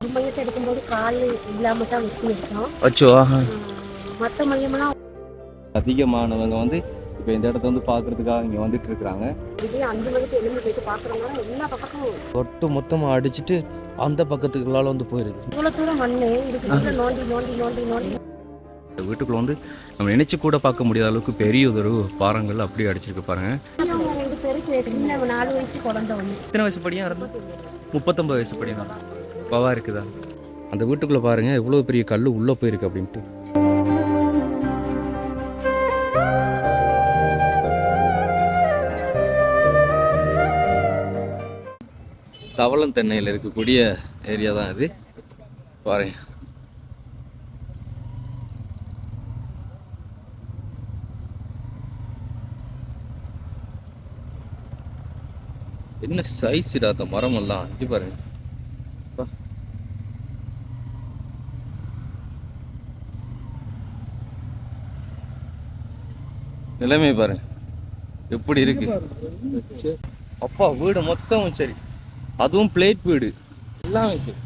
ஒரு மையத்தை எடுக்கும்போது கால் இல்லாம தான் வெட்டி எடுத்தோம். அச்சோ. ஆஹா. மற்ற மையமெல்லாம் அதிகமானவங்க வந்து இப்போ இந்த இடத்த வந்து பார்க்கறதுக்காக இங்கே வந்துட்டு இருக்கிறாங்க. இதே 5 மணிக்கு எழுந்து போயிட்டு பார்க்குறவங்க எல்லா பக்கமும் ஒட்டு மொத்தமாக அடிச்சுட்டு அந்த பக்கத்துக்குள்ளால வந்து போயிருக்கு. இவ்வளோ தூரம் மண் இதுக்கு நோண்டி நோண்டி நோண்டி நோண்டி வீட்டுக்குள்ள வந்து நம்ம நினைச்சு கூட பார்க்க முடியாத அளவுக்கு பெரிய ஒரு பாறங்கள் அப்படியே அடிச்சிருக்கு பாருங்க. 2 பேருக்கு சின்ன 4 வயசு குழந்தை ஒன்று. எத்தனை வயசு படியா இருந்து 39 வயசு படியா பவா இருக்குதா? அந்த வீட்டுக்குள்ள பாருங்க எவ்வளோ பெரிய கல் உள்ள போயிருக்கு அப்படின்ட்டு. தவளம் தென்னையில் இருக்கக்கூடிய ஏரியா தான் இது பாருங்க. என்ன சைஸ்டா அந்த மரம் எல்லாம் இங்க பாருங்க. நிலைமை பாருங்க எப்படி இருக்கு. அப்பா வீடு மொத்தமும் சரி, அதுவும் பிளேட் வீடு எல்லாமே சரி.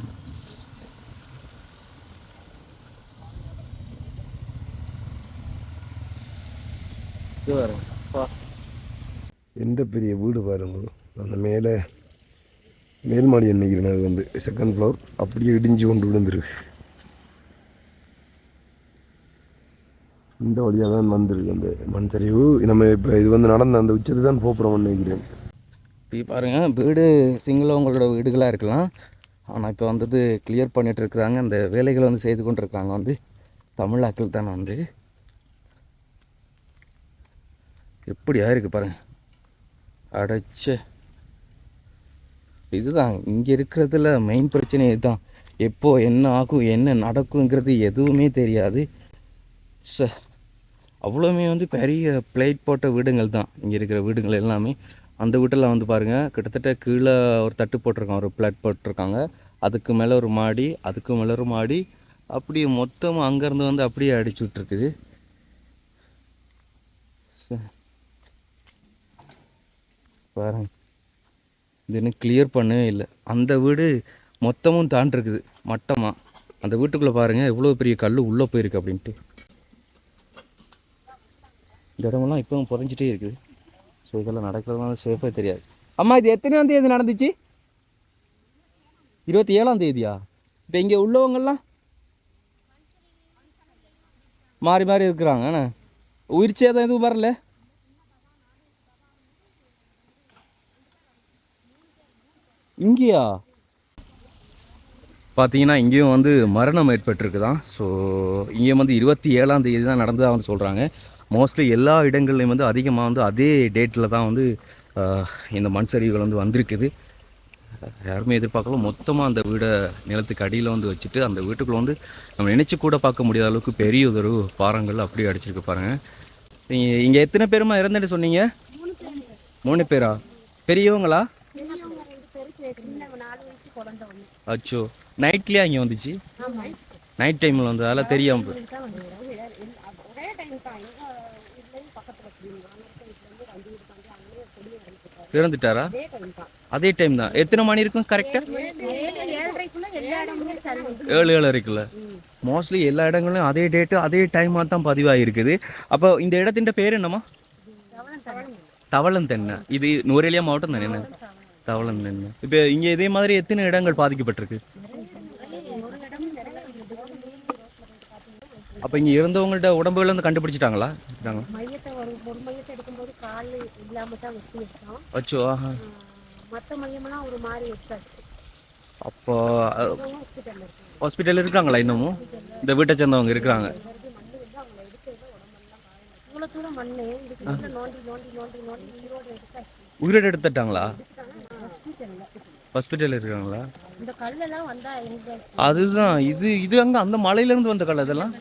எந்த பெரிய வீடு பாருங்க. அந்த மேலே மேல் மாடி நினைக்கிறேன், அது வந்து செகண்ட் ஃப்ளோர் அப்படியே இடிஞ்சு கொண்டு விழுந்துருக்கு. இந்த வழியாக தான் வந்துருக்கு அந்த மண் சரிவு. நம்ம இப்போ இது வந்து நடந்த அந்த உச்சத்தை தான் போப்புறோம்னு நினைக்கிறேன். இப்போ பாருங்கள் வீடு சிங்களவங்களோட வீடுகளாக இருக்கலாம், ஆனால் இப்போ வந்தது கிளியர் பண்ணிகிட்டு இருக்கிறாங்க. அந்த வேலைகளை வந்து செய்து கொண்டு இருக்காங்க வந்து தமிழாக்கள் தானே வந்து. எப்படி ஆயிருக்கு பாருங்கள் அடைச்ச. இதுதான் இங்கே இருக்கிறதுல மெயின் பிரச்சனை இதுதான். எப்போ என்ன ஆகும் என்ன நடக்குங்கிறது எதுவுமே தெரியாது. அவ்வளோமே வந்து பெரிய பிளேட் போட்ட வீடுங்கள் தான் இங்கே இருக்கிற வீடுகள் எல்லாமே. அந்த வீட்டில் வந்து பாருங்கள் கிட்டத்தட்ட கீழே ஒரு தட்டு போட்டிருக்காங்க, ஒரு பிளாட் போட்டிருக்காங்க. அதுக்கு மேலே ஒரு மாடி, அதுக்கு மேலே ஒரு மாடி, அப்படியே மொத்தமாக அங்கேருந்து வந்து அப்படியே அடிச்சு விட்ருக்குது. பாருங்க இது இன்னும் கிளியர் பண்ணவே இல்லை. அந்த வீடு மொத்தமும் தாண்டிருக்குது மட்டமாக. அந்த வீட்டுக்குள்ளே பாருங்கள் எவ்வளோ பெரிய கல் உள்ளே போயிருக்கு அப்படின்ட்டு. இந்த இடமெல்லாம் இப்போவும் புரிஞ்சிட்டே இருக்குது. ஸோ இதெல்லாம் நடக்கிறதுனால சேஃபாக தெரியாது. அம்மா இது எத்தனாம் தேதி நடந்துச்சு? 27ஆம் தேதியா? இப்போ இங்கே உள்ளவங்கெல்லாம் மாறி மாறி இருக்கிறாங்க. ஆனால் உயிர் சேதம் எதுவும் வரல. இங்கேயா பார்த்தீங்கன்னா இங்கேயும் வந்து மரணம் ஏற்பட்டிருக்குதான். ஸோ இங்கே வந்து 27ஆம் தேதி தான் நடந்ததாக வந்து சொல்கிறாங்க. மோஸ்ட்லி எல்லா இடங்கள்லையும் வந்து அதிகமாக வந்து அதே டேட்டில் தான் வந்து இந்த மண் சரிவுகள் வந்து வந்திருக்குது. யாருமே எதிர்பார்க்கல. மொத்தமாக அந்த வீடை நிலத்துக்கு அடியில் வந்து வச்சுட்டு அந்த வீட்டுக்குள்ளே வந்து நம்ம நினச்சி கூட பார்க்க முடியாத அளவுக்கு பெரிய ஒரு பாறங்கள் அப்படியே அடிச்சிருக்கு பாருங்கள். நீங்கள் இங்கே எத்தனை பேருமா இறந்துட்டு சொன்னீங்க? 3 பேரா? பெரியவங்களா? அச்சோ. நைட்லேயே அங்கே வந்துச்சு? நைட் டைமில் வந்து அதெல்லாம் தெரியாமல் இறந்துட்டாரா? அதே டைம் தான். எத்தனை மணி இருக்கும் கரெக்டாக? 7:30. மோஸ்ட்லி எல்லா இடங்களும் அதே டேட்டு அதே டைமாக தான் பதிவாகிருக்குது. அப்போ இந்த இடத்தின் பேர் என்னம்மா? தவளம் தென்னை. இது நுவரெலியா மாவட்டம் தானே? என்ன தவளம் தென்னை. இப்போ இங்கே இதே மாதிரி எத்தனை இடங்கள் பாதிக்கப்பட்டிருக்கு? அப்போ இங்கே இருந்தவங்கள்ட்ட உடம்புகள் வந்து கண்டுபிடிச்சிட்டாங்களா? அச்சோ. ஆஹா. அப்போ ஹாஸ்பிட்டல் இருக்காங்களா இன்னமும்? இந்த வீட்டை சேர்ந்தவங்க இருக்கிறாங்க. உயிரோடு எடுத்துட்டாங்களா? ஹாஸ்பிட்டல் இருக்காங்களா? அதுதான் இது இது அங்கே அந்த மலையிலேருந்து வந்த கல் அதெல்லாம்.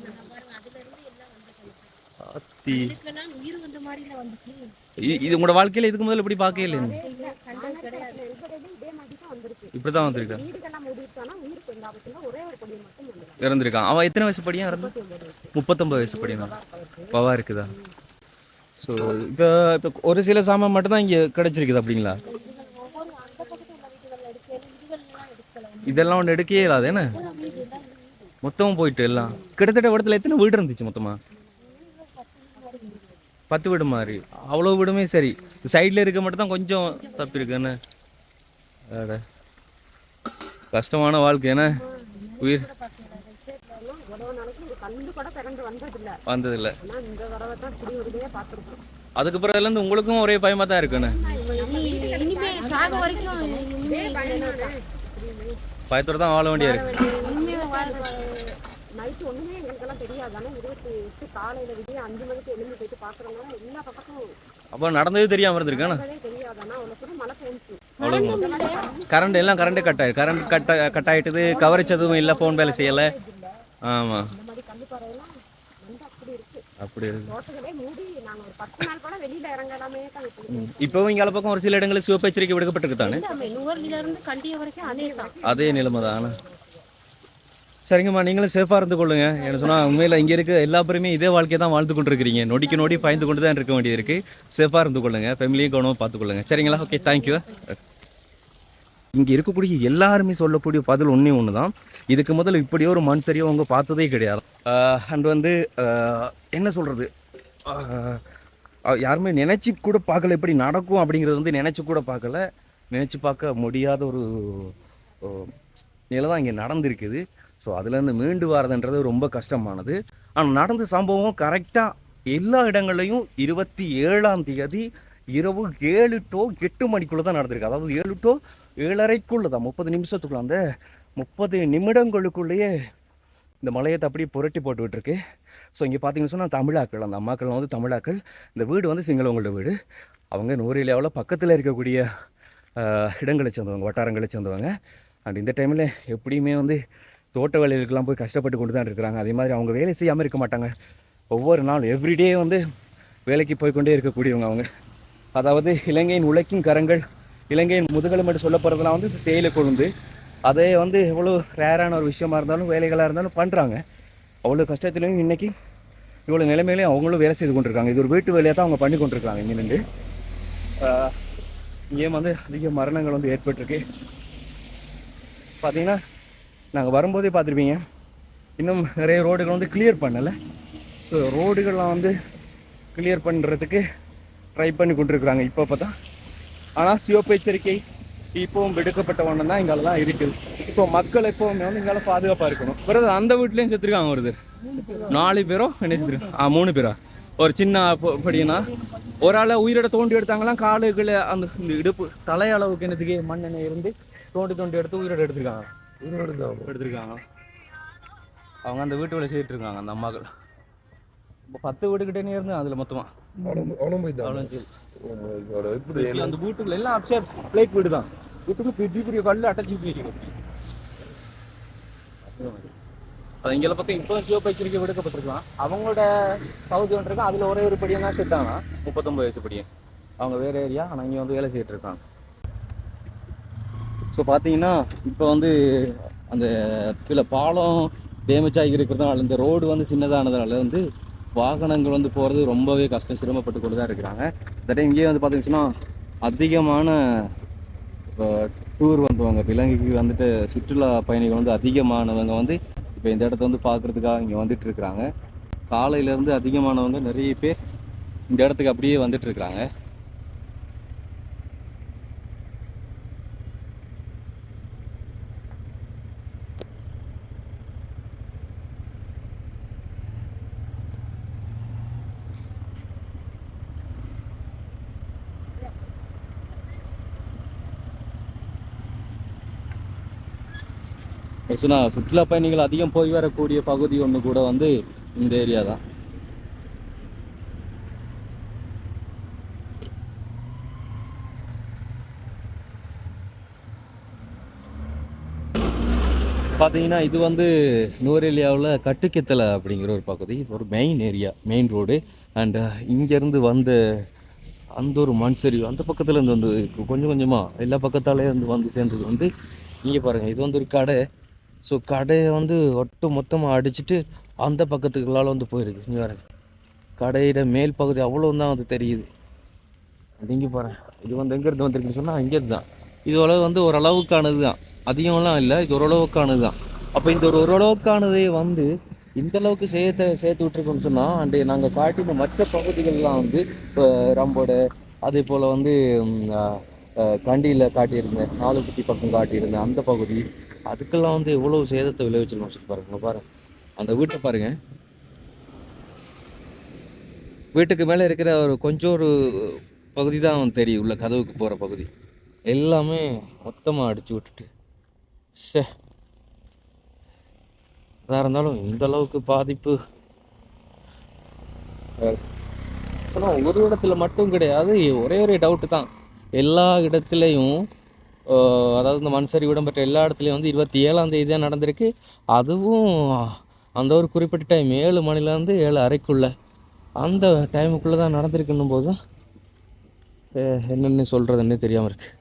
இது உங்களோட வாழ்க்கையில் இதுக்கு முதல்ல இப்படி பார்க்கவே இல்லை? இப்படிதான் வந்திருக்கேன். இறந்துருக்கான். அவன் எத்தனை வயசு படியா இறந்து? 39 வயசு படியா பவா இருக்குதா? ஸோ இப்போ இப்போ ஒரு சில சாமான் மட்டும் தான் இங்கே கிடச்சிருக்குது அப்படிங்களா? இதெல்லாம் ஒன்று எடுக்கவே இல்லாது என்ன மொத்தமும் போயிட்டு எல்லாம் கிட்டத்தட்ட இடத்துல எத்தனை வீடு இருந்துச்சு மொத்தமாக 10 வீடு மாதிரி அவ்வளோ வீடுமே சரி சைடில் இருக்க மட்டும் தான் கொஞ்சம் தப்பி இருக்குன்னு அட கஷ்டமான வாழ்க்கை என்ன உயிர் வந்ததில்லை அதுக்கு பிறகுலேருந்து உங்களுக்கும் ஒரே பயமாக தான் இருக்குன்னு பயத்தோட தான் வாழ வேண்டியா இருக்கு நைட்டு ஒண்ணுமே எங்களுக்கெல்லாம் தெரியாது. ஆனால் 28 காலையில விடிய 5 மணிக்கு எழுந்து போயிட்டு பார்க்குறவங்க எல்லா பக்கமும் அப்போ நடந்தது தெரியாமல் இருந்திருக்கானே தெரியாது. ஆனால் அவ்வளோ கூட மழை பெஞ்சிச்சு. அவ்வளோ கரண்ட் எல்லாம் கரண்டே கட் ஆயிடுது. கரண்ட் கட் ஆகிட்டுது. கவரேஜ் எதுவும் இல்லை. ஃபோன் வேலை செய்யலை. ஆமாம் இந்த மாதிரி கல்லுப்பாறையெல்லாம் வந்து அப்படி இருக்கு. அப்படி இருக்கு. தோட்டங்களே மூடி நாங்கள் ஒரு 10 நாள் கூட வெளியில இறங்காமே தான். இப்போவும் இங்கே பக்கம் ஒரு சில இடங்களில் சிவப்பு எச்சரிக்கை விடுக்கப்பட்டிருக்கு தானே. நுவர்லில இருந்து கண்டிய வரைக்கும் அதே தான். அதே நிலைமை தான். சரிங்கம்மா, நீங்களும் சேஃபாக இருந்து கொள்ளுங்க. என்ன சொன்னால் உண்மையில் இங்கே இருக்க எல்லா பேருமே இதே வாழ்க்கையை தான் வாழ்ந்து கொண்டு இருக்கிறீங்க. நொடிக்கு நொடி பயந்து கொண்டு தான் இருக்க வேண்டியது இருக்குது. சேஃபாக இருந்து கொள்ளுங்க. ஃபேமிலியும் கவனமாக பார்த்துக்கொள்ளுங்க. சரிங்களா? Okay, thank you. இங்கே இருக்கக்கூடிய எல்லாருமே சொல்லக்கூடிய பதில் ஒன்று தான். இதுக்கு முதல்ல இப்படி ஒரு மண் சரியாக அவங்க பார்த்ததே கிடையாது. அண்ட் வந்து என்ன சொல்கிறது, யாருமே நினச்சி கூட பார்க்கல இப்படி நடக்கும் அப்படிங்கிறது வந்து நினச்சி கூட பார்க்கல. நினச்சி பார்க்க முடியாத ஒரு நிலை தான் இங்கே நடந்திருக்குது. ஸோ அதுலேருந்து மீண்டு வரதுன்றது ரொம்ப கஷ்டமானது. ஆனால் நடந்த சம்பவம் கரெக்டாக எல்லா இடங்கள்லையும் 27ஆம் தேதி இரவு 7 to 8 மணிக்குள்ளே தான் நடந்திருக்கு. அதாவது 7 to 7:30 தான், 30 நிமிஷத்துக்குள்ள, அந்த 30 நிமிடங்களுக்குள்ளேயே இந்த மலையத்தை அப்படியே புரட்டி போட்டு விட்டுருக்கு. ஸோ இங்கே பார்த்தீங்கன்னு சொன்னால் தமிழாக்கள், அந்த அம்மாக்கள் வந்து தமிழாக்கள். இந்த வீடு வந்து சிங்களவங்களோட வீடு. அவங்க நூறிலேயாவில் பக்கத்தில் இருக்கக்கூடிய இடங்களை சேர்ந்தவங்க, வட்டாரங்களை சேர்ந்தவங்க. அண்ட் இந்த டைமில் எப்படியுமே வந்து தோட்ட வேலைகளுக்கெல்லாம் போய் கஷ்டப்பட்டு கொண்டு தான் இருக்கிறாங்க. அதே மாதிரி அவங்க வேலை செய்யாமல் இருக்க மாட்டாங்க. ஒவ்வொரு நாள் எவ்ரிடே வந்து வேலைக்கு போய்கொண்டே இருக்கக்கூடியவங்க அவங்க. அதாவது இலங்கையின் உழைக்கும் கரங்கள், இலங்கையின் முதுகெலும்பு மட்டும் சொல்ல போகிறதுலாம் வந்து தேயிலை கொழுந்து. அதே வந்து எவ்வளோ ரேரான ஒரு விஷயமா இருந்தாலும் வேலைகளாக இருந்தாலும் பண்ணுறாங்க. அவ்வளோ கஷ்டத்துலையும் இன்றைக்கி இவ்வளோ நிலைமையிலையும் அவங்களும் வேலை செய்து கொண்டிருக்காங்க. இது ஒரு வீட்டு வேலையாக தான் அவங்க பண்ணி கொண்டிருக்காங்க. இங்கே நின்று இங்கேயும் வந்து அதிக மரணங்கள் வந்து ஏற்பட்டிருக்கு. பார்த்தீங்கன்னா நாங்கள் வரும்போதே பார்த்துருப்பீங்க, இன்னும் நிறைய ரோடுகள் வந்து கிளியர் பண்ணலை. ஸோ ரோடுகள்லாம் வந்து கிளியர் பண்ணுறதுக்கு ட்ரை பண்ணி கொண்டிருக்கிறாங்க இப்போ பார்த்தா. ஆனால் சிவப்பு எச்சரிக்கை இப்போவும் விடுக்கப்பட்ட ஒன்று தான் இங்கால தான் இருக்குது. ஸோ மக்கள் எப்போவுமே வந்து இங்கால பாதுகாப்பாக இருக்கணும். பிறகு அந்த வீட்லேயும் செத்துருக்காங்க ஒருத்தர். 4 பேரோ என்ன செத்துருக்காங்க? 3 பேரா? ஒரு சின்ன படினா ஒரு ஆளை உயிரோட தோண்டி எடுத்தாங்களாம். காலுகளை அந்த இந்த இடுப்பு தலையளவுக்கு என்னத்துக்கு மண்ணெண்ணெய் இருந்து தோண்டி எடுத்து உயிரோட எடுத்துருக்காங்க. எடுத்துருக்காங்க. அவங்க அந்த வீட்டு வேலை செய்துட்டு இருக்காங்க அந்த அம்மாக்கள். இப்போ 10 வீட்டுக்கிட்டே இருந்து அதில் மொத்தமாக அந்த வீட்டுக்குள்ள எல்லாம் அப்சர் பிளேட் வீடு தான். வீட்டுக்குள்ள பெரிய பெரிய கல் அடைச்சி போயிருக்கு. அது இங்கே பக்கம் இப்போ சிவப்பு எச்சரிக்கை விடுக்கப்பட்டிருக்கலாம். அவங்களோட பகுதி ஒன்று இருக்கா, அதில் ஒரே ஒரு படியம் தான் செத்தாங்க. 39 வயசு படியும். அவங்க வேறு ஏரியா, ஆனால் இங்கே வந்து வேலை செய்துட்டு இருக்காங்க. ஸோ பார்த்தீங்கன்னா இப்போ வந்து அந்த கீழே பாலம் டேமேஜ் ஆகி இருக்கிறதுனால, இந்த ரோடு வந்து சின்னதானதுனால வந்து வாகனங்கள் வந்து போகிறது ரொம்பவே கஷ்டம், சிரமப்பட்டு கொண்டு தான் இருக்கிறாங்க. இந்த டைம் இங்கேயே வந்து பார்த்தீங்கன்னா அதிகமான டூர் வந்தவங்க, இலங்கைக்கு வந்துட்டு சுற்றுலா பயணிகள் வந்து அதிகமானவங்க வந்து இப்போ இந்த இடத்த வந்து பார்க்குறதுக்காக இங்கே வந்துட்டு இருக்கிறாங்க. காலையிலேருந்து அதிகமானவங்க நிறைய பேர் இந்த இடத்துக்கு அப்படியே வந்துட்டு இருக்கிறாங்க. சொன்னால் சுற்றுலா பயணிகள் அதிகம் போய் வரக்கூடிய பகுதி ஒன்று கூட வந்து இந்த ஏரியா தான். பார்த்தீங்கன்னா இது வந்து நுவரெலியாவில் கட்டுக்கெத்தலை அப்படிங்கிற ஒரு பகுதி. இது ஒரு main area, main road. And இங்கேருந்து வந்த அந்த ஒரு மண் சரிவு அந்த பக்கத்தில் இருந்து வந்து கொஞ்சம் கொஞ்சமாக எல்லா பக்கத்தாலே இருந்து வந்து சேர்ந்தது வந்து இங்கே பாருங்கள். இது வந்து ஒரு கடை. ஸோ கடையை வந்து ஒட்டு மொத்தமாக அடிச்சுட்டு அந்த பக்கத்துக்குள்ளால் வந்து போயிருக்கு. இங்கே பாருங்க, கடையிட மேல் பகுதி அவ்வளோ தான் வந்து தெரியுது. அது இங்கே பாருங்கள். இது வந்து எங்கேருந்து வந்துருக்குன்னு சொன்னால் இங்கேருந்து தான். இது வந்து ஓரளவுக்கானது தான். அதிகம்லாம் இல்லை, இது ஓரளவுக்கானது தான். அப்போ இந்த ஓரளவுக்கானதே வந்து இந்த அளவுக்கு சேர்த்து விட்டுருக்கோம்னு சொன்னால், அண்டு நாங்கள் காட்டின மற்ற பகுதிகள்லாம் வந்து இப்போ ரம்போட, அதே போல் வந்து கண்டியில் காட்டியிருந்தேன், நாலுக்குட்டி பக்கம் காட்டியிருந்தேன் அந்த பகுதி, அதுக்கெல்லாம் வந்து எவ்வளோ சேதத்தை விளைவிச்சிருக்கோம் சொல்லி பாருங்க. அந்த வீட்டை பாருங்க, வீட்டுக்கு மேலே இருக்கிற ஒரு பகுதி தான் தெரியும், உள்ள கதவுக்கு போகிற பகுதி எல்லாமே மொத்தமாக அடிச்சு விட்டுட்டு. எதாக இருந்தாலும் இந்த அளவுக்கு பாதிப்பு ஆனால் ஒரு இடத்துல மட்டும் கிடையாது. ஒரே டவுட்டு தான், எல்லா இடத்துலையும் அதாவது இந்த மண் சரிவு இடம்பெற்ற எல்லா இடத்துலையும் வந்து 27ஆம் தேதி தான் நடந்திருக்கு. அதுவும் அந்த ஒரு குறிப்பிட்ட டைம் 7 மணிலேருந்து 7:30க்குள்ளே அந்த டைமுக்குள்ளே தான் நடந்திருக்குன்னும் போது தான் என்னென்னு சொல்கிறதுன்னே தெரியாமல் இருக்குது.